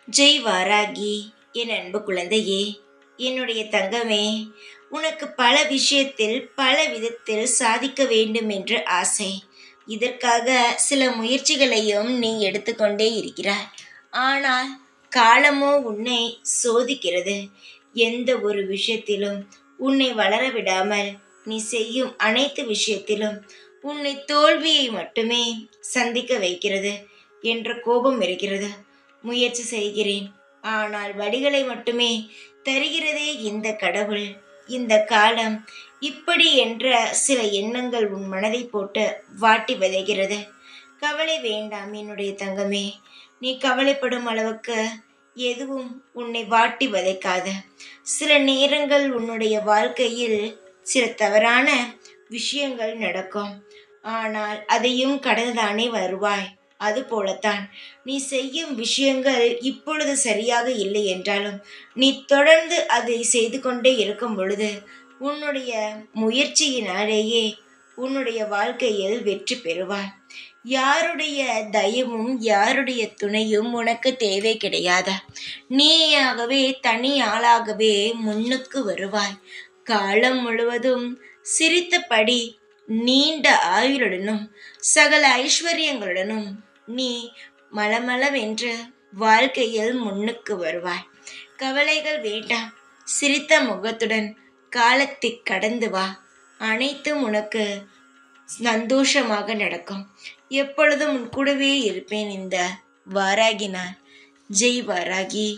ஜெய் வாராகி. என் அன்பு குழந்தையே, என்னுடைய தங்கமே, உனக்கு பல விஷயத்தில் பல விதத்தில் சாதிக்க வேண்டும் என்று ஆசை. இதற்காக சில முயற்சிகளையும் நீ எடுத்துக்கொண்டே இருக்கிறாய். ஆனால் காலமோ உன்னை சோதிக்கிறது. எந்த ஒரு விஷயத்திலும் உன்னை வளர விடாமல் நீ செய்யும் அனைத்து விஷயத்திலும் உன்னை தோல்வியை மட்டுமே சந்திக்க வைக்கிறது என்ற கோபம் இருக்கிறது. முயற்சி செய்கிறேன், ஆனால் வழிகளை மட்டுமே தருகிறதே இந்த கடவுள். இந்த காலம் இப்படி என்ற சில எண்ணங்கள் உன் மனதை போட்டு வாட்டி விதைகிறது. கவலை வேண்டாம் என்னுடைய தங்கமே. நீ கவலைப்படும் அளவுக்கு எதுவும் உன்னை வாட்டி வதைக்காது. சில நேரங்கள் உன்னுடைய வாழ்க்கையில் சில தவறான விஷயங்கள் நடக்கும். ஆனால் அதையும் கடந்துதானே வருவாய். அதுபோலத்தான் நீ செய்யும் விஷயங்கள் இப்பொழுது சரியாக இல்லை என்றாலும் நீ தொடர்ந்து அதை செய்து கொண்டே இருக்கும் பொழுது உன்னுடைய முயற்சியினாலேயே உன்னுடைய வாழ்க்கையில் வெற்றி பெறுவாய். யாருடைய தயவும் யாருடைய துணையும் உனக்கு தேவை கிடையாது. நீயாகவே தனி ஆளாகவே முன்னுக்கு வருவாய். காலம் முழுவதும் சிரித்தபடி நீண்ட ஆயுளுடனும் சகல ஐஸ்வர்யங்களுடனும் நீ மளமளவென்று வாழ்க்கையில் முன்னுக்கு வருவாய். கவலைகள் வேண்டாம். சிரித்த முகத்துடன் காலத்தை கடந்து வா. அனைத்தும் உனக்கு சந்தோஷமாக நடக்கும். எப்பொழுதும் உன் கூடவே இருப்பேன். இந்த வாராகி நான். ஜெய் வாராகி.